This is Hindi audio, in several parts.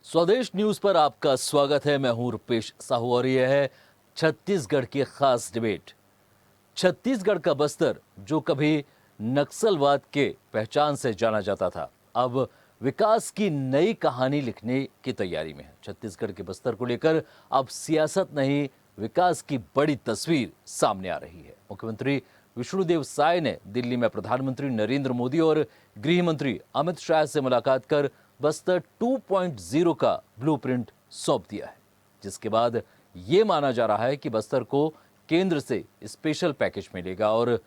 स्वदेश न्यूज पर आपका स्वागत है। मैं हूं रुपेश साहू और यह है छत्तीसगढ़ की खास डिबेट। छत्तीसगढ़ का बस्तर, जो कभी नक्सलवाद के पहचान से जाना जाता था, अब विकास की नई कहानी लिखने की तैयारी में है। छत्तीसगढ़ के बस्तर को लेकर अब सियासत नहीं, विकास की बड़ी तस्वीर सामने आ रही है। मुख्यमंत्री विष्णुदेव साय ने दिल्ली में प्रधानमंत्री नरेंद्र मोदी और गृह मंत्री अमित शाह से मुलाकात कर बस्तर 2.0 का ब्लूप्रिंट सौंप दिया है, जिसके बाद ये माना जा रहा है कि बस्तर को केंद्र से स्पेशल पैकेज मिलेगा और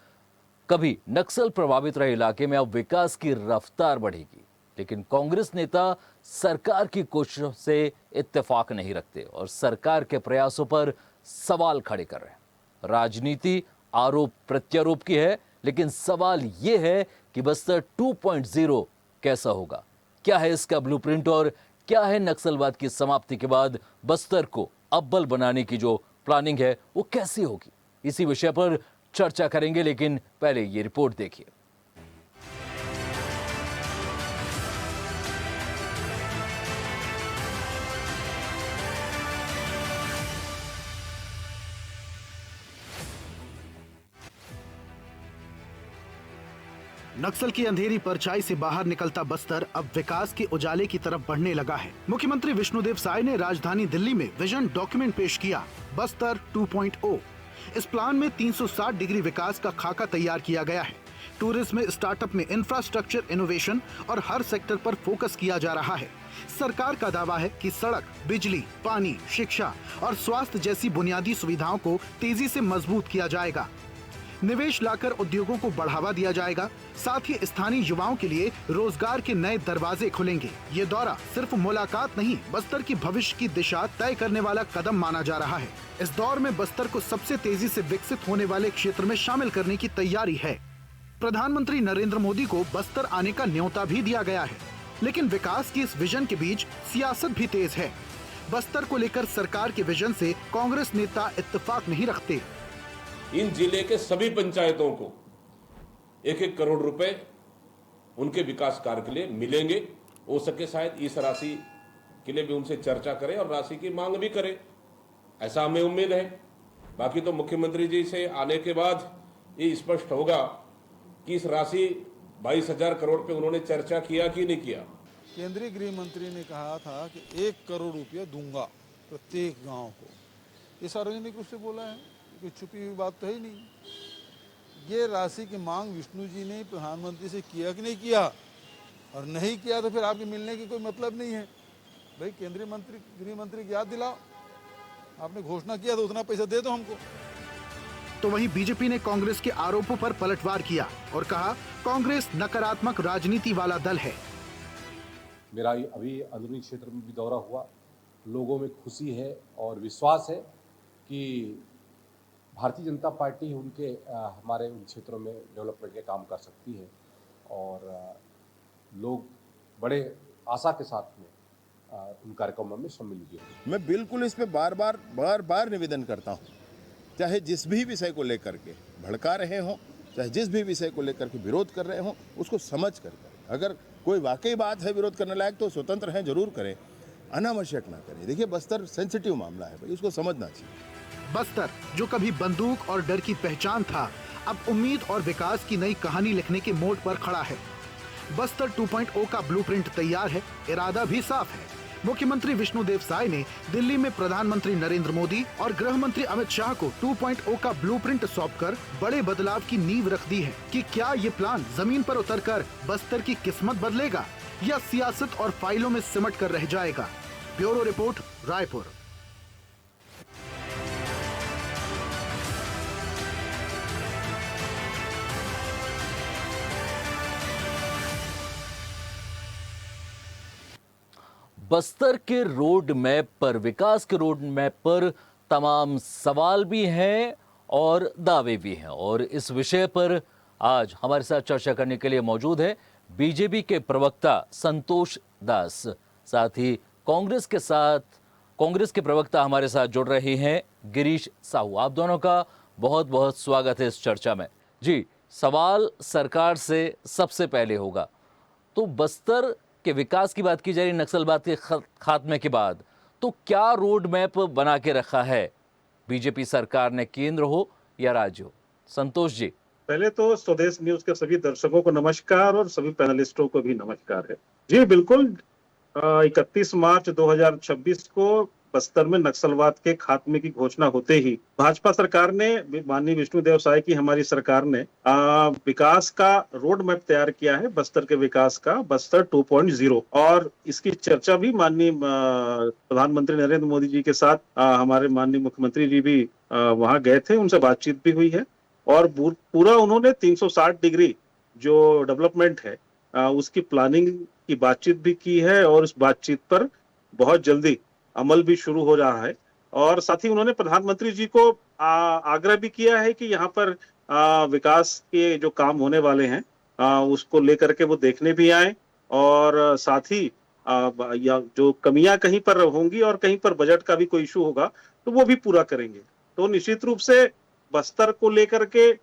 कभी नक्सल प्रभावित रहे इलाके में अब विकास की रफ्तार बढ़ेगी। लेकिन कांग्रेस नेता सरकार की कोशिशों से इत्तेफाक नहीं रखते और सरकार के प्रयासों पर सवाल खड़े कर रहे हैं। राजनीति आरोप प्रत्यारोप की है, लेकिन सवाल यह है कि बस्तर 2.0 कैसा होगा, क्या है इसका ब्लूप्रिंट और क्या है नक्सलवाद की समाप्ति के बाद बस्तर को अव्वल बनाने की जो प्लानिंग है वो कैसी होगी। इसी विषय पर चर्चा करेंगे, लेकिन पहले ये रिपोर्ट देखिए। नक्सल की अंधेरी परछाई से बाहर निकलता बस्तर अब विकास के उजाले की तरफ बढ़ने लगा है। मुख्यमंत्री विष्णुदेव साय ने राजधानी दिल्ली में विजन डॉक्यूमेंट पेश किया, बस्तर 2.0। इस प्लान में 360 डिग्री विकास का खाका तैयार किया गया है। टूरिज्म में, स्टार्टअप में, इंफ्रास्ट्रक्चर, इनोवेशन और हर सेक्टर पर फोकस किया जा रहा है। सरकार का दावा है कि सड़क, बिजली, पानी, शिक्षा और स्वास्थ्य जैसी बुनियादी सुविधाओं को तेजी से मजबूत किया जाएगा। निवेश लाकर उद्योगों को बढ़ावा दिया जाएगा। साथ ही स्थानीय युवाओं के लिए रोजगार के नए दरवाजे खुलेंगे। ये दौरा सिर्फ मुलाकात नहीं, बस्तर की भविष्य की दिशा तय करने वाला कदम माना जा रहा है। इस दौर में बस्तर को सबसे तेजी से विकसित होने वाले क्षेत्र में शामिल करने की तैयारी है। प्रधानमंत्री नरेंद्र मोदी को बस्तर आने का न्योता भी दिया गया है, लेकिन विकास की इस विजन के बीच सियासत भी तेज है। बस्तर को लेकर सरकार के विजन से कांग्रेस नेता इत्तेफाक नहीं रखते। इन जिले के सभी पंचायतों को 1-1 करोड़ रुपए उनके विकास कार्य के लिए मिलेंगे। हो सके शायद इस राशि के लिए भी उनसे चर्चा करें और राशि की मांग भी करें, ऐसा हमें उम्मीद है। बाकी तो मुख्यमंत्री जी से आने के बाद ये स्पष्ट होगा कि इस राशि 22,000 करोड़ पे उन्होंने चर्चा किया कि नहीं किया। केंद्रीय गृह मंत्री ने कहा था कि 1 करोड़ रुपया दूंगा प्रत्येक गांव को। ये सार्वजनिक रूप से बोला है, कोई छुपी हुई बात तो है ही नहीं। ये राशि की मांग विष्णु जी ने प्रधानमंत्री से किया कि नहीं किया, और नहीं किया तो फिर आपके मिलने की कोई मतलब नहीं है। भाई केंद्रीय मंत्री, गृह मंत्री की याद दिलाओ, आपने घोषणा किया तो उतना पैसा दे दो हमको। तो वहीं बीजेपी ने कांग्रेस के आरोपों पर पलटवार किया और कहा, कांग्रेस नकारात्मक राजनीति वाला दल है। मेरा अभी अंदरूनी क्षेत्र में भी दौरा हुआ, लोगों में खुशी है और विश्वास है कि भारतीय जनता पार्टी उनके हमारे उन क्षेत्रों में डेवलपमेंट के काम कर सकती है और लोग बड़े आशा के साथ में उन कार्यक्रमों में शामिल हुए। मैं बिल्कुल इस पे बार बार निवेदन करता हूँ, चाहे जिस भी विषय को लेकर के भड़का रहे हों, चाहे जिस भी विषय को लेकर के विरोध कर रहे हों, उसको समझ कर करें। अगर कोई वाकई बात है विरोध करने लायक तो स्वतंत्र हैं, जरूर करें, अनावश्यक ना करें। देखिए बस्तर सेंसिटिव मामला है भाई, उसको समझना चाहिए। बस्तर, जो कभी बंदूक और डर की पहचान था, अब उम्मीद और विकास की नई कहानी लिखने के मोड़ पर खड़ा है। बस्तर 2.0 का ब्लूप्रिंट तैयार है, इरादा भी साफ है। मुख्यमंत्री विष्णुदेव साय ने दिल्ली में प्रधानमंत्री नरेंद्र मोदी और गृह मंत्री अमित शाह को 2.0 का ब्लूप्रिंट सौंपकर बड़े बदलाव की नींव रख दी है कि क्या ये प्लान जमीन पर उतरकर बस्तर की किस्मत बदलेगा या सियासत और फाइलों में सिमट कर रह जाएगा। Bureau report, Raipur. बस्तर के रोड मैप पर, विकास के रोड मैप पर तमाम सवाल भी हैं और दावे भी हैं, और इस विषय पर आज हमारे साथ चर्चा करने के लिए मौजूद है बीजेपी के प्रवक्ता संतोष दास, साथ ही कांग्रेस के प्रवक्ता हमारे साथ जुड़ रहे हैं गिरीश साहू। आप दोनों का बहुत बहुत स्वागत है इस चर्चा में। जी, सवाल सरकार से सबसे पहले होगा, तो बस्तर कि विकास की बात की जा रही नक्सलवाद के खात्मे के बाद, तो क्या रोड मैप बना के रखा है बीजेपी सरकार ने, केंद्र हो या राज्य हो? संतोष जी। पहले तो स्वदेश न्यूज के सभी दर्शकों को नमस्कार और सभी पैनलिस्टों को भी नमस्कार है। जी बिल्कुल, 31 मार्च 2026 को बस्तर में नक्सलवाद के खात्मे की घोषणा होते ही भाजपा सरकार ने, माननीय विष्णुदेव साय की हमारी सरकार ने विकास का रोड मैप तैयार किया है, बस्तर के विकास का, बस्तर 2.0। और इसकी चर्चा भी माननीय प्रधानमंत्री नरेंद्र मोदी जी के साथ हमारे माननीय मुख्यमंत्री जी भी वहां गए थे, उनसे बातचीत भी हुई है। और पूरा उन्होंने 360 डिग्री जो डेवलपमेंट है उसकी प्लानिंग की बातचीत भी की है, और उस बातचीत पर बहुत जल्दी अमल भी शुरू हो रहा है। और साथ ही उन्होंने प्रधानमंत्री जी को आग्रह भी किया है कि यहाँ पर विकास के जो काम होने वाले हैं उसको लेकर के वो देखने भी आए, और साथ ही या जो कमियां कहीं पर होंगी और कहीं पर बजट का भी कोई इशू होगा तो वो भी पूरा करेंगे। तो निश्चित रूप से बस्तर को लेकर के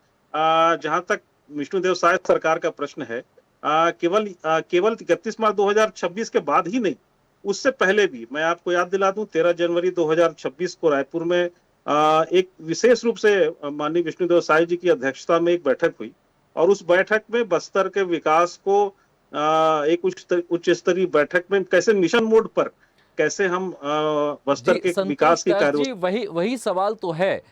जहां तक विष्णुदेव साय सरकार का प्रश्न है, केवल 31 मार्च 2026 के बाद ही नहीं, उससे पहले भी मैं आपको याद दिला दूं, 13 जनवरी 2026 को रायपुर में एक विशेष रूप से माननीय विष्णुदेव साय जी की अध्यक्षता में एक बैठक हुई, और उस बैठक में बस्तर के विकास को एक उच्च स्तरीय बैठक में कैसे मिशन मोड पर कैसे हम बस्तर के विकास की कार्य, वही सवाल तो है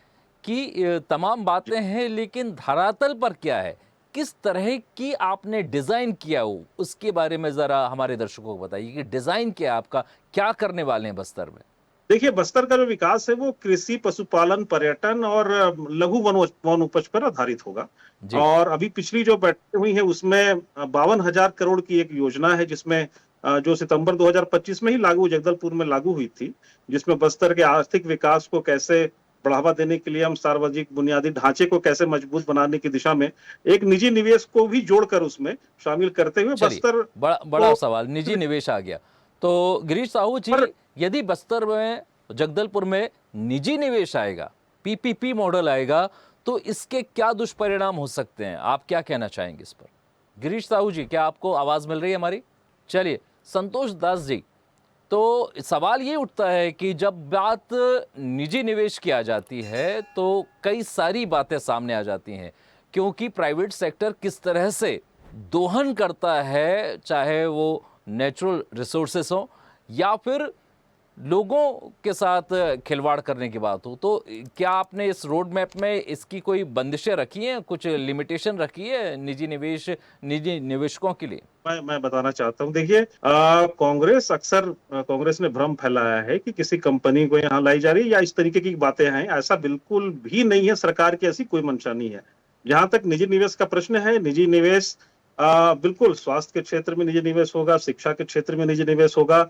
कि तमाम बातें हैं, लेकिन धरातल पर क्या है, किस तरह की आपने डिजाइन किया हो, उसके बारे में जरा हमारे दर्शकों को बताइए कि डिजाइन क्या है आपका, क्या करने वाले हैं बस्तर में? देखिए, बस्तर का जो विकास है वो कृषि, पशुपालन, पर्यटन और लघु वन उपज पर आधारित होगा। और अभी पिछली जो बैठकें हुई है उसमें 52,000 करोड़ की एक योजना है, जिसमें जो सितंबर 2025 में ही जगदलपुर में लागू हुई थी, जिसमें बस्तर के आर्थिक विकास को कैसे बढ़ावा देने के लिए हम सार्वजनिक बुनियादी ढांचे को कैसे मजबूत बनाने की दिशा में एक निजी निवेश को भी जोड़कर उसमें शामिल करते हुए बस्तर बड़ा सवाल, निजी निवेश आ गया तो गिरीश साहू जी, यदि बस्तर में, जगदलपुर में निजी निवेश आएगा, पीपीपी मॉडल आएगा, तो इसके क्या दुष्परिणाम हो सकते हैं? आप क्या कहना चाहेंगे इस पर? गिरीश साहू जी, क्या आपको आवाज मिल रही है हमारी? चलिए, संतोष दास जी, तो सवाल ये उठता है कि जब बात निजी निवेश की आ जाती है तो कई सारी बातें सामने आ जाती हैं, क्योंकि प्राइवेट सेक्टर किस तरह से दोहन करता है, चाहे वो नेचुरल रिसोर्सेस हो या फिर लोगों के साथ खिलवाड़ करने की बात हो। तो क्या आपने इस रोड मैप में इसकी कोई बंदिशें रखी हैं, कुछ लिमिटेशन रखी है निजी निवेशकों के लिए? मैं बताना चाहता हूं। देखिए, कांग्रेस ने भ्रम फैलाया है कि किसी कंपनी को यहाँ लाई जा रही है या इस तरीके की बातें हैं, ऐसा बिल्कुल भी नहीं है। सरकार की ऐसी कोई मंशा नहीं है। जहां तक निजी निवेश का प्रश्न है, निजी निवेश बिल्कुल स्वास्थ्य के क्षेत्र में निजी निवेश होगा, शिक्षा के क्षेत्र में निजी निवेश होगा,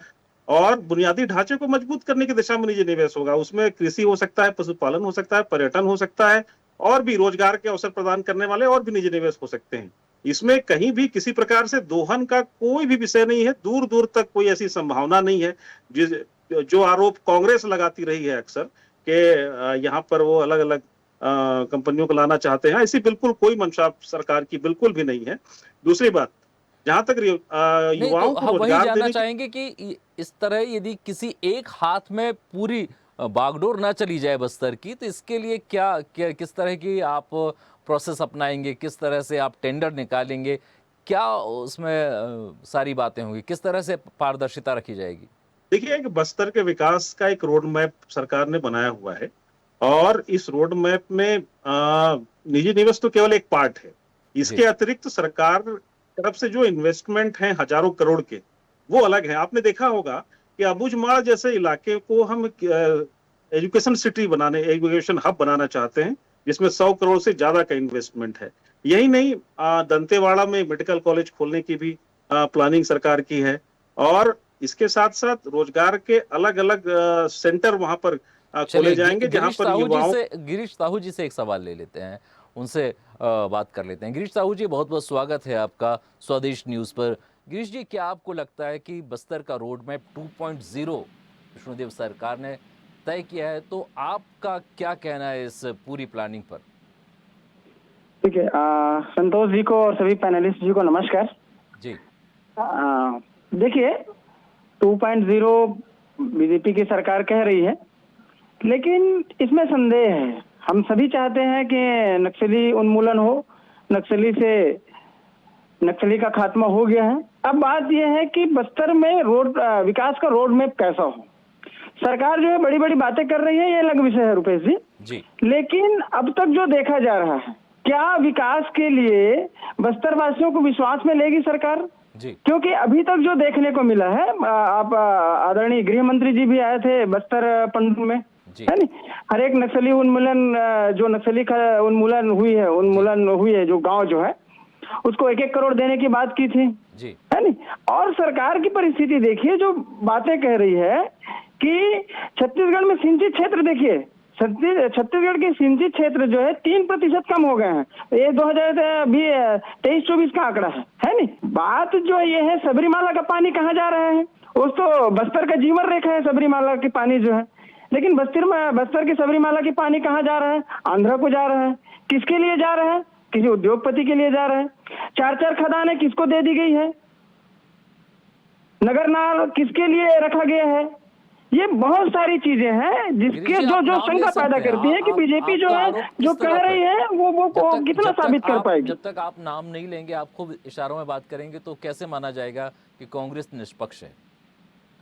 और बुनियादी ढांचे को मजबूत करने की दिशा में निजी निवेश होगा। उसमें कृषि हो सकता है, पशुपालन हो सकता है, पर्यटन हो सकता है, और भी रोजगार के अवसर प्रदान करने वाले और भी निजी निवेश हो सकते हैं। इसमें कहीं भी किसी प्रकार से दोहन का कोई भी विषय नहीं है, दूर दूर तक कोई ऐसी संभावना नहीं है। जो आरोप कांग्रेस लगाती रही है अक्सर कि यहाँ पर वो अलग अलग कंपनियों को लाना चाहते हैं, ऐसी बिल्कुल कोई मंशा सरकार की बिल्कुल भी नहीं है। दूसरी बात, जहां तक युवाओं को वही रोजगार जानना देने चाहेंगे कि इस तरह यदि किसी एक हाथ में पूरी बागडोर ना चली जाए बस्तर की, तो इसके लिए किस तरह की आप प्रोसेस अपनाएंगे, किस तरह से आप टेंडर निकालेंगे, क्या उसमें सारी बातें होंगी, किस तरह से पारदर्शिता रखी जाएगी? देखिए, एक बस्तर के विकास का एक रोड मैप सरकार ने बनाया हुआ है, और इस रोड मैप में निजी निवेश तो केवल एक पार्ट है। इसके अतिरिक्त सरकार तरफ से जो इन्वेस्टमेंट हैं हजारों करोड़ के, वो अलग है। आपने देखा होगा कि अबुझमाड़ जैसे इलाके को हम एजुकेशन सिटी बनाने, एजुकेशन हब बनाना चाहते हैं, जिसमें 100 करोड़ से ज्यादा का इन्वेस्टमेंट है। यही नहीं, दंतेवाड़ा में मेडिकल कॉलेज खोलने की भी प्लानिंग सरकार की है, और इसके साथ साथ रोजगार के अलग अलग सेंटर वहां पर खोले जाएंगे, जहां पर युवाओं। गिरीश साहू जी से एक सवाल ले लेते हैं, उनसे बात कर लेते हैं। गिरीश साहू जी, बहुत बहुत स्वागत है आपका स्वदेश न्यूज पर। गिरीश जी, क्या आपको लगता है कि बस्तर का रोड मैप 2.0 विष्णुदेव सरकार ने तय किया है, तो आपका क्या कहना है इस पूरी प्लानिंग पर? ठीक है, संतोष जी को और सभी पैनलिस्ट जी को नमस्कार जी। देखिए 2.0 बीजेपी की सरकार कह रही है, लेकिन इसमें संदेह है। हम सभी चाहते हैं कि नक्सली उन्मूलन हो, नक्सली का खात्मा हो गया है। अब बात यह है कि बस्तर में विकास का रोड मैप कैसा हो। सरकार जो है बड़ी बड़ी बातें कर रही है, ये अलग विषय है रुपेश जी। लेकिन अब तक जो देखा जा रहा है, क्या विकास के लिए बस्तर वासियों को विश्वास में लेगी सरकार जी? क्योंकि अभी तक जो देखने को मिला है, आप आदरणीय गृह मंत्री जी भी आए थे बस्तर पंडुल में, है नहीं? हर एक नक्सली उन्मूलन, जो नक्सली का उन्मूलन हुई है जो गांव जो है, उसको 1-1 करोड़ देने की बात की थी जी, है नहीं? और सरकार की परिस्थिति देखिए, जो बातें कह रही है कि छत्तीसगढ़ में सिंचित क्षेत्र, देखिए छत्तीसगढ़ के सिंचित क्षेत्र जो है 3% कम हो गए हैं। ये 2023-24 का आंकड़ा है नहीं? बात जो ये है, सबरीमाला का पानी कहाँ जा रहा है? उस तो बस्तर का जीवन रेखा है सबरीमाला की पानी जो है, लेकिन बस्तर के सबरीमाला की पानी कहाँ जा रहा है? आंध्रा को जा रहा है। किसके लिए जा रहा है? किसी उद्योगपति के लिए जा रहा है। 4-4 खदानें किसको दे दी गई है? नगर नाल किसके लिए रखा गया है? ये बहुत सारी चीजें हैं जिसके जो शंका पैदा करती है कि बीजेपी जो है जो कह रही है वो कितना साबित कर पाएगी। जब तक आप नाम नहीं लेंगे, आप खूब इशारों में बात करेंगे, तो कैसे माना जाएगा कि कांग्रेस निष्पक्ष है?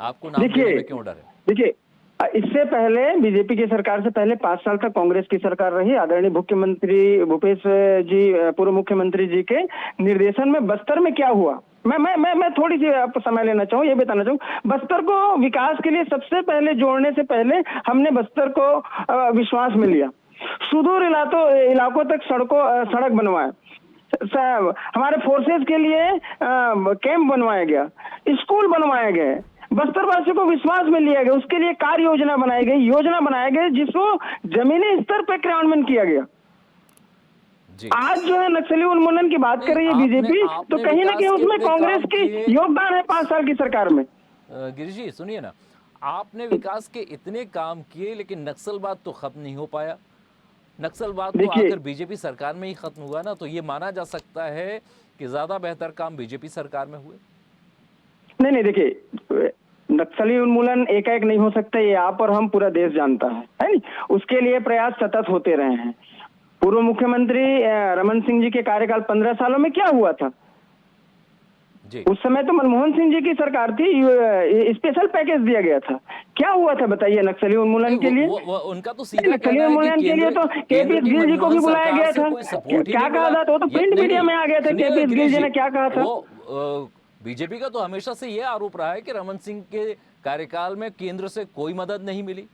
आपको नाम लेने में क्यों डर है? देखिए, इससे पहले बीजेपी की सरकार से पहले 5 साल तक कांग्रेस की सरकार रही। आदरणीय मुख्यमंत्री भूपेश जी, पूर्व मुख्यमंत्री जी के निर्देशन में बस्तर में क्या हुआ, मैं थोड़ी सी आपको समय लेना चाहूँ, ये बताना चाहूँ। बस्तर को विकास के लिए सबसे पहले जोड़ने से पहले हमने बस्तर को विश्वास में लिया। सुदूर इलाकों तक सड़क बनवाए, हमारे फोर्सेस के लिए कैंप बनवाया गया, स्कूल बनवाए गए, बस्तर वासियों को विश्वास में लिया गया, उसके लिए कार्य योजना बनाई गई, जिसको जमीनी स्तर पर क्रियान्वयन किया गया। आज जो है नक्सली उन्मूलन की बात कर रही है बीजेपी, तो कहीं ना कहीं उसमें कांग्रेस की योगदान है 5 साल की सरकार में। गिरीश जी सुनिए ना, आपने विकास के इतने काम किए, लेकिन नक्सलवाद तो खत्म नहीं हो पाया। नक्सलवाद तो आकर बीजेपी सरकार में ही खत्म हुआ ना, तो ये माना जा सकता है कि ज्यादा बेहतर काम बीजेपी सरकार में हुए? नहीं, देखिए, नक्सली उन्मूलन एकाएक नहीं हो सकता, ये आप और हम पूरा देश जानता है नहीं? उसके लिए प्रयास सतत होते रहे हैं। पूर्व मुख्यमंत्री रमन सिंह जी के कार्यकाल 15 सालों में क्या हुआ था जी? उस समय तो मनमोहन सिंह जी की सरकार थी, स्पेशल पैकेज दिया गया था। क्या हुआ था बताइए नक्सली उन्मूलन के लिए? उनका तो सीधा नक्सली उन्मूलन के लिए तो केपी गिल जी को भी बुलाया गया था। क्या कहा था? वो तो प्रिंट मीडिया में आ गया था, केपी गिल जी ने क्या कहा था? बीजेपी का तो हमेशा से यह आरोप रहा है कि रमन सिंह के कार्यकाल में केंद्र से कोई मदद नहीं मिली।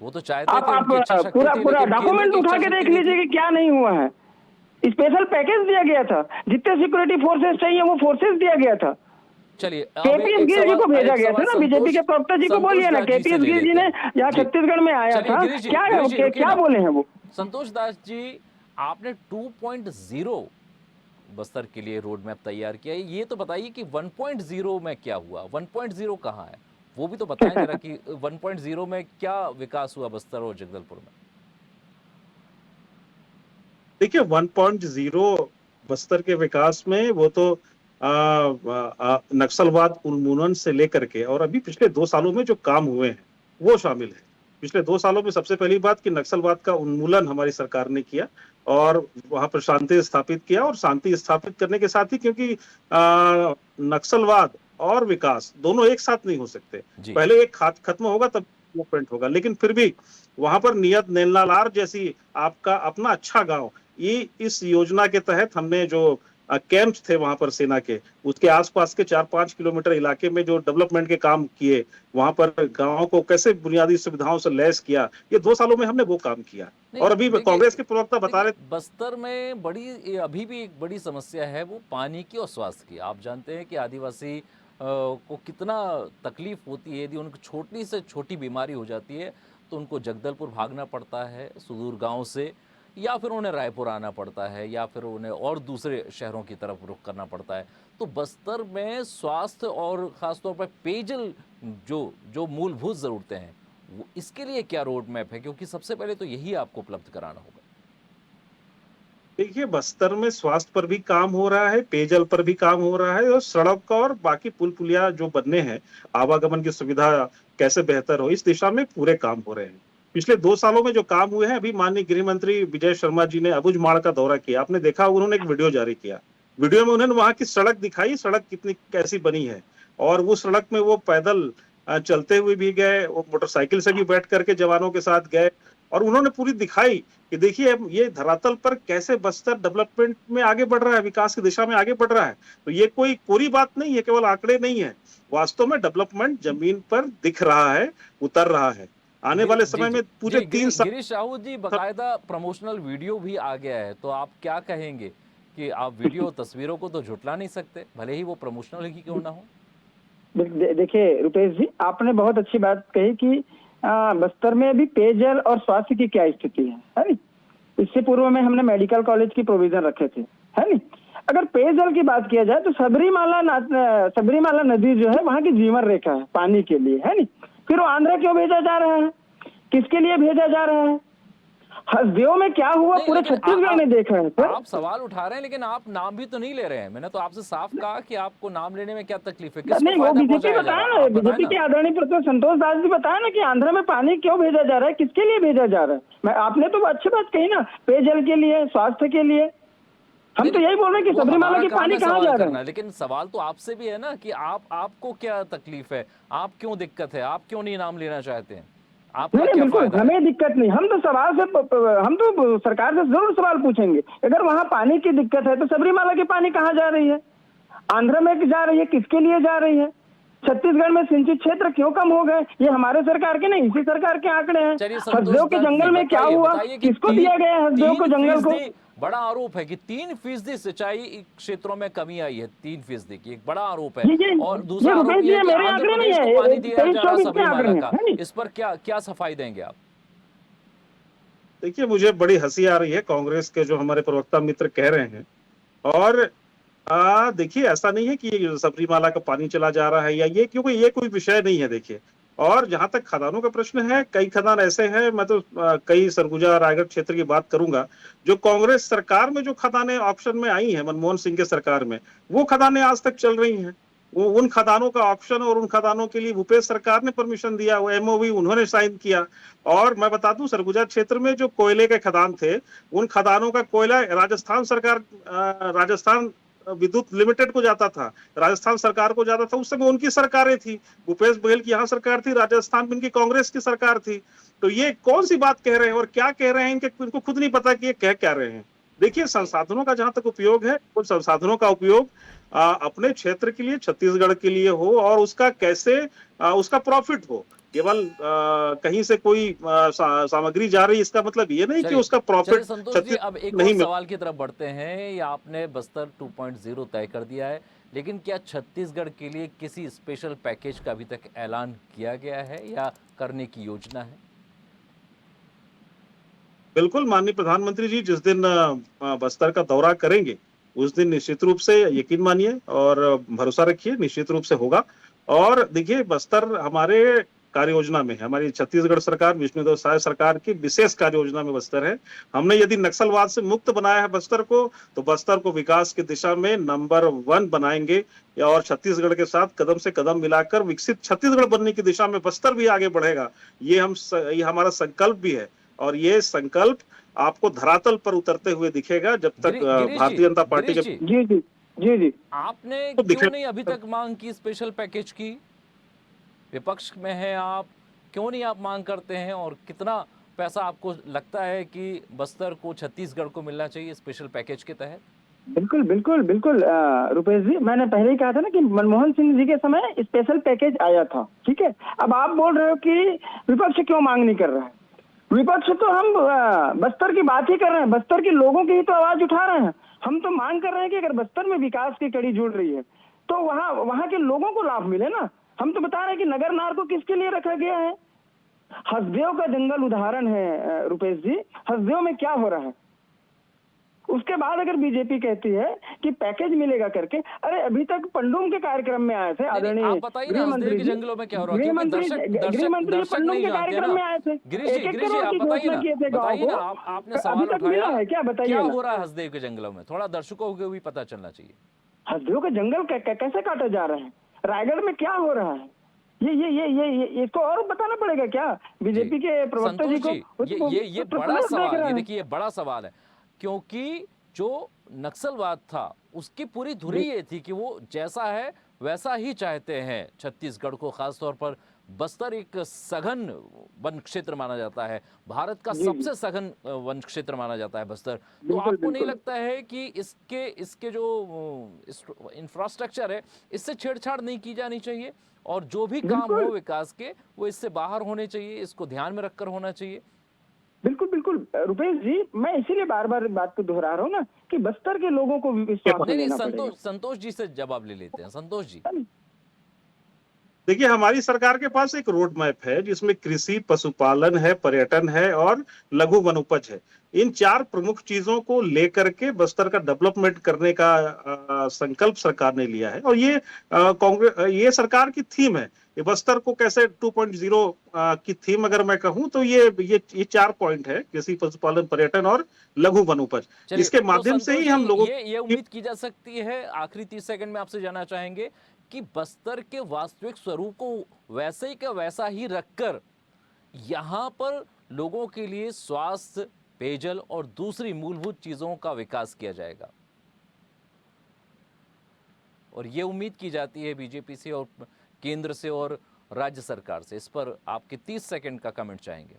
वो तो चाहते थे आप पूरा डॉक्यूमेंट उठा के देख लीजिए कि क्या नहीं हुआ है। स्पेशल पैकेज दिया गया था, जितने सिक्योरिटी फोर्सेस चाहिए वो फोर्सेस दिया गया था। चलिए, केपीएस गिल जी को भेजा गया था ना, बीजेपी के प्रवक्ता जी को बोलिए ना, केपीएस गिल जी ने यहाँ छत्तीसगढ़ में आया था, क्या बोले हैं वो? संतोष दास जी, आपने 2.0 बस्तर के लिए रोड मैप तैयार किया, ये तो बताइए कि 1.0 में क्या हुआ? 1.0 कहाँ है, वो भी तो बताएं जरा कि 1.0 में क्या विकास हुआ बस्तर और जगदलपुर में? देखिए, 1.0 बस्तर के विकास में वो तो नक्सलवाद उन्मूलन से लेकर के और अभी पिछले 2 सालों में जो काम हुए हैं वो शामिल है। पिछले 2 सालों में सबसे पहली बात कि नक्सलवाद का उन्मूलन हमारी सरकार ने किया और वहां पर शांति स्थापित किया, और शांति स्थापित करने के साथ ही, क्योंकि नक्सलवाद और विकास दोनों एक साथ नहीं हो सकते, पहले एक खत्म होगा तब डेवलपमेंट होगा। लेकिन फिर भी वहां पर नियत नेलनालार जैसी आपका अपना अच्छा गांव, ये इस योजना के तहत हमने जो कैंप्स थे वहां पर सेना के, उसके आसपास के 4-5 किलोमीटर इलाके में जो डेवलपमेंट के काम किए, वहां पर गांव को कैसे बुनियादी सुविधाओं से लैस किया, ये 2 सालों में हमने वो काम किया। और अभी कांग्रेस के प्रवक्ता बता रहे, बस्तर में अभी भी एक बड़ी समस्या है वो पानी की और स्वास्थ्य की। आप जानते हैं कि आदिवासी को कितना तकलीफ होती है, यदि उनको छोटी से छोटी बीमारी हो जाती है तो उनको जगदलपुर भागना पड़ता है सुदूर गांव से, या फिर उन्हें रायपुर आना पड़ता है, या फिर उन्हें और दूसरे शहरों की तरफ रुख करना पड़ता है। तो बस्तर में स्वास्थ्य और ख़ासतौर पर पेयजल जो मूलभूत ज़रूरतें हैं, वो इसके लिए क्या रोड मैप है? क्योंकि सबसे पहले तो यही आपको उपलब्ध कराना होगा। देखिए, बस्तर में स्वास्थ्य पर भी काम हो रहा है, पेयजल पर भी काम हो रहा है और सड़क और बाकी पुल पुलिया जो बनने हैं, आवागमन की सुविधा कैसे बेहतर हो, इस दिशा में पूरे काम हो रहे हैं। पिछले 2 सालों में जो काम हुए हैं, अभी माननीय गृह मंत्री विजय शर्मा जी ने अबुझमाड़ का दौरा किया। आपने देखा, उन्होंने एक वीडियो जारी किया। वीडियो में उन्होंने वहां की सड़क दिखाई, सड़क कितनी कैसी बनी है और वो सड़क में वो पैदल चलते हुए भी गए, वो मोटरसाइकिल से भी बैठ करके जवानों के साथ गए और उन्होंने पूरी दिखाई कि देखिए अब ये धरातल पर कैसे बस्तर डेवलपमेंट में आगे बढ़ रहा है, विकास की दिशा में आगे बढ़ रहा है। तो ये कोई कोरी बात नहीं है, केवल आंकड़े नहीं है, वास्तव में डेवलपमेंट जमीन पर दिख रहा है, उतर रहा है। आने वाले समय में पूरे 3 साल गिरीश साहू जी, बकायदा प्रमोशनल वीडियो भी आ गया है, तो आप क्या कहेंगे कि आप वीडियो तस्वीरों को तो झुटला नहीं सकते, भले ही वो प्रमोशनल ही क्यों ना हो? देखिए रुपेश जी, आपने बहुत अच्छी बात कही कि बस्तर में अभी पेयजल और स्वास्थ्य की क्या स्थिति है नी? इससे पूर्व में हमने मेडिकल कॉलेज की प्रोविजन रखे थे, है नी? अगर पेयजल की बात किया जाए तो सबरीमाला नदी जो है वहाँ की जीवन रेखा है पानी के लिए, है नी? फिर वो आंध्र क्यों भेजा जा रहा है, किसके लिए भेजा जा रहा है? हसदेव में क्या हुआ पूरे छत्तीसगढ़ में देखा है सर। आप सवाल उठा रहे हैं लेकिन आप नाम भी तो नहीं ले रहे हैं। मैंने तो आपसे साफ कहा कि आपको नाम लेने में क्या तकलीफ है, नहीं, वो बीजेपी बताया ना, बीजेपी के आदरणीय प्रोफेसर संतोष दास जी बताया ना कि आंध्र में पानी क्यों भेजा जा रहा है, किसके लिए भेजा जा रहा है। मैं आपने तो अच्छी बात कही ना, पेयजल के लिए, स्वास्थ्य के लिए। हम तो यही बोल रहे हैं कि सबरीमाला की पानी कहाँ जा रहा है। लेकिन सवाल तो आपसे भी है ना कि आपको क्या तकलीफ है, आप क्यों दिक्कत है, आप क्यों नहीं नाम लेना चाहते हैं? नहीं, बिल्कुल हमें दिक्कत नहीं, हम तो सवाल से हम तो सरकार से जरूर सवाल पूछेंगे। अगर वहाँ पानी की दिक्कत है तो सबरीमाला की पानी कहाँ जा रही है, आंध्र में जा रही है, किसके लिए जा रही है? छत्तीसगढ़ में सिंचित क्षेत्र क्यों कम हो गए? ये हमारे सरकार के नहीं, इसी सरकार के आंकड़े हैं। हसदेव के जंगल में क्या हुआ, किसको दिया गया है हसदेव को जंगल को? बड़ा आरोप है कि 3% सिंचाई क्षेत्रों में कमी आई है, 3% की एक बड़ा आरोप है। और दूसरा आरोप ये है कि आंध्र प्रदेश को पानी दिया जा रहा है सबरीमाला का। इस पर क्या सफाई देंगे आप? देखिए, मुझे बड़ी हंसी आ रही है कांग्रेस के जो हमारे प्रवक्ता मित्र कह रहे हैं। और देखिए, ऐसा नहीं है कि ये सबरीमाला का पानी चला जा रहा है या ये, क्योंकि ये कोई विषय नहीं है। देखिए, और जहां तक खदानों का प्रश्न है, कई खदान ऐसे हैं, मैं तो कई सरगुजा रायगढ़ क्षेत्र की बात करूंगा, जो कांग्रेस सरकार में जो खदानें ऑप्शन में आई हैं मनमोहन सिंह के सरकार में, वो खदानें आज तक चल रही हैं। वो उन खदानों का ऑप्शन और उन खदानों के लिए भूपेश सरकार ने परमिशन दिया, वो एमओवी उन्होंने साइन किया। और मैं बता दूं, सरगुजा क्षेत्र में जो कोयले के खदान थे, उन खदानों का कोयला राजस्थान सरकार, राजस्थान विद्युत लिमिटेड को जाता था, राजस्थान सरकार को जाता था। उस समय उनकी सरकारें थी, भूपेश बघेल की यहाँ सरकार थी, राजस्थान में इनकी कांग्रेस की सरकार थी। तो ये कौन सी बात कह रहे हैं और क्या कह रहे हैं, इनको खुद नहीं पता कि ये कह क्या रहे हैं। देखिए, संसाधनों का जहां तक उपयोग है, उन संसाधनों का उपयोग अपने क्षेत्र के लिए, छत्तीसगढ़ के लिए हो और उसका कैसे उसका प्रॉफिट हो। केवल कहीं से कोई सामग्री जा रही, इसका मतलब ये नहीं कि उसका प्रॉफिट। संतोष जी, अब एक और सवाल की तरफ बढ़ते हैं। या आपने बस्तर 2.0 तय कर दिया है, लेकिन क्या छत्तीसगढ़ के लिए किसी स्पेशल पैकेज का अभी तक ऐलान किया गया है या करने की योजना है? बिल्कुल, माननीय प्रधानमंत्री जी जिस दिन बस्तर का दौरा करेंगे, उस दिन निश्चित रूप से यकीन मानिए और भरोसा रखिए, निश्चित रूप से होगा। और देखिए, बस्तर हमारे कार्य योजना में है, हमारी छत्तीसगढ़ सरकार, विष्णुदेव साय सरकार की विशेष कार्य योजना में बस्तर है। हमने यदि नक्सलवाद से मुक्त बनाया है बस्तर को, तो बस्तर को विकास की दिशा में नंबर 1 बनाएंगे और छत्तीसगढ़ के साथ कदम से कदम मिलाकर विकसित छत्तीसगढ़ बनने की दिशा में बस्तर भी आगे बढ़ेगा। ये हमारा संकल्प भी है और ये संकल्प आपको धरातल पर उतरते हुए दिखेगा जब तक भारतीय जनता पार्टी के। जी आपने क्यों नहीं अभी तक मांग की स्पेशल पैकेज की? विपक्ष में है आप, क्यों नहीं आप मांग करते हैं? और कितना पैसा आपको लगता है कि बस्तर को, छत्तीसगढ़ को मिलना चाहिए स्पेशल पैकेज के तहत? बिल्कुल रुपेश जी, मैंने पहले ही कहा था ना कि मनमोहन सिंह जी के समय स्पेशल पैकेज आया था, ठीक है। अब आप बोल रहे हो कि विपक्ष क्यों मांग नहीं कर रहा है। विपक्ष तो हम बस्तर की बात ही कर रहे हैं, बस्तर के लोगों की ही तो आवाज उठा रहे हैं। हम तो मांग कर रहे हैं कि अगर बस्तर में विकास की कड़ी जुड़ रही है तो वहाँ के लोगों को लाभ मिले ना। हम तो बता रहे हैं कि नगर नार को किसके लिए रखा गया है। हसदेव का जंगल उदाहरण है रुपेश जी, हसदेव में क्या हो रहा है, उसके बाद अगर बीजेपी कहती है कि पैकेज मिलेगा करके, अरे अभी तक पंडुम के कार्यक्रम में आए थे आदरणीय आप बताइए ना हसदेव के जंगलों में क्या हो रहा है, क्योंकि गृह मंत्री पंडुम के कार्यक्रम में आए थे, गिरीश जी आप बताइए ना, आपने सवाल उठाया, क्या बताइए क्या हो रहा है हसदेव के जंगलों में, थोड़ा दर्शकों को भी पता चलना चाहिए। हसदेव के जंगल कैसे काटे जा रहे हैं, रायगढ़ में क्या हो रहा है, ये इसको और बताना पड़ेगा क्या बीजेपी के प्रवक्ता जी को? ये बड़ा सवाल है, देखिए ये बड़ा सवाल है, क्योंकि जो नक्सलवाद था उसकी पूरी धुरी ये थी कि वो जैसा है वैसा ही चाहते हैं छत्तीसगढ़ को। खासतौर पर बस्तर एक सघन वन क्षेत्र माना जाता है, भारत का सबसे सघन वन क्षेत्र माना जाता है बस्तर। तो आपको नहीं लगता है कि इसके जो इंफ्रास्ट्रक्चर है इससे छेड़छाड़ नहीं की जानी चाहिए, और जो भी काम हो विकास के वो इससे बाहर होने चाहिए, इसको ध्यान में रखकर होना चाहिए? बिल्कुल बिल्कुल रुपेश जी, मैं इसीलिए बार बार बात को दोहरा रहा हूँ ना कि बस्तर के लोगों को विश्वास देना पड़ेगा। संतोष जी से जवाब ले लेते हैं। संतोष जी, देखिए हमारी सरकार के पास एक रोड मैप है जिसमें कृषि, पशुपालन है, पर्यटन है और लघु वनोपज है। इन 4 प्रमुख चीजों को लेकर के बस्तर का डेवलपमेंट करने का संकल्प सरकार ने लिया है, और ये सरकार की थीम है। ये बस्तर को कैसे 2.0 की थीम अगर मैं कहूं तो ये 4 पॉइंट है, कृषि, पशुपालन, पर्यटन और लघु वनोपज। इसके माध्यम से ही हम लोगों ये उम्मीद की जा सकती है, आखिरी 30 सेकंड में आपसे जानना चाहेंगे कि बस्तर के वास्तविक स्वरूप को वैसे ही का वैसा ही रखकर यहाँ पर लोगों के लिए स्वास्थ्य, पेयजल और दूसरी मूलभूत चीजों का विकास किया जाएगा, और ये उम्मीद की जाती है बीजेपी से और केंद्र से और राज्य सरकार से। इस पर आपके 30 सेकंड का कमेंट चाहेंगे।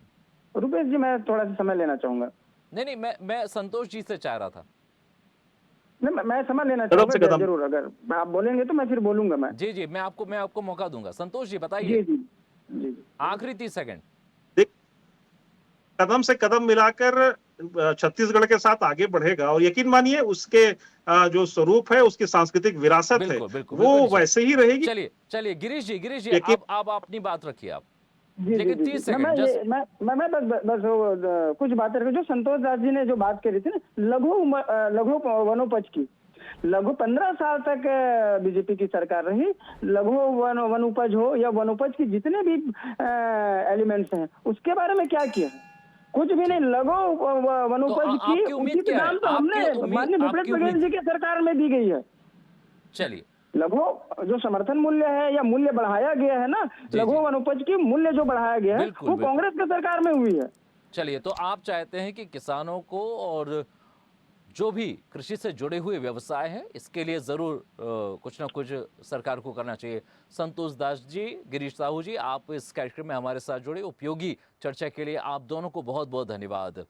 रुपेश जी, मैं थोड़ा सा समय लेना चाहूंगा। नहीं, मैं संतोष जी से चाह रहा था। नहीं, मैं समय लेना चाहूंगा जरूर, अगर आप बोलेंगे तो मैं फिर बोलूंगा। मैं जी मैं आपको मौका दूंगा। संतोष जी बताइए। जी आखिरी 30 सेकंड। कदम से कदम मिलाकर छत्तीसगढ़ के साथ आगे बढ़ेगा, और यकीन मानिए उसके जो स्वरूप है, उसकी सांस्कृतिक विरासत है, वो वैसे ही रहेगी। चलिए गिरीश जी आप अपनी बात रखिए आप। लेकिन 30 सेकंड मैं बस कुछ बातें रखी। जो संतोष दास जी ने जो बात करी थी ना लघु वनोपज की, लघु 15 साल तक बीजेपी की सरकार रही। लघु वनोपज हो या वनोपज की जितने भी एलिमेंट्स हैं उसके बारे में क्या किया? कुछ भी नहीं। लघु वनोपज की उचित दाम तो हमने माननीय भूपेश बघेल जी की सरकार में दी गई है। चलिए, लघु जो समर्थन मूल्य है या मूल्य बढ़ाया गया है ना, लघु वनोपज की मूल्य जो बढ़ाया गया है वो कांग्रेस की सरकार में हुई है। चलिए, तो आप चाहते हैं कि किसानों को और जो भी कृषि से जुड़े हुए व्यवसाय हैं इसके लिए जरूर कुछ ना कुछ सरकार को करना चाहिए। संतोष दास जी, गिरीश साहू जी, आप इस कार्यक्रम में हमारे साथ जुड़े, उपयोगी चर्चा के लिए आप दोनों को बहुत बहुत धन्यवाद।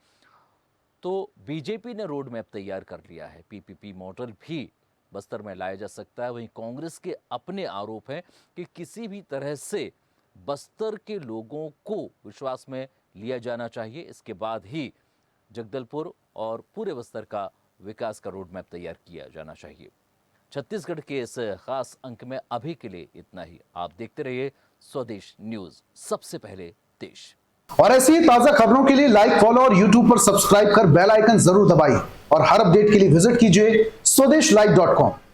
तो बीजेपी ने रोड मैप तैयार कर लिया है, पीपीपी मॉडल भी बस्तर में लाया जा सकता है। वहीं कांग्रेस के अपने आरोप हैं कि किसी भी तरह से बस्तर के लोगों को विश्वास में लिया जाना चाहिए, इसके बाद ही जगदलपुर और पूरे बस्तर का विकास का रोड मैप तैयार किया जाना चाहिए। छत्तीसगढ़ के इस खास अंक में अभी के लिए इतना ही। आप देखते रहिए स्वदेश न्यूज, सबसे पहले देश। और ऐसी ही ताजा खबरों के लिए लाइक, फॉलो और यूट्यूब पर सब्सक्राइब कर बेल आइकन जरूर दबाइए, और हर अपडेट के लिए विजिट कीजिए स्वदेशलाइव.com।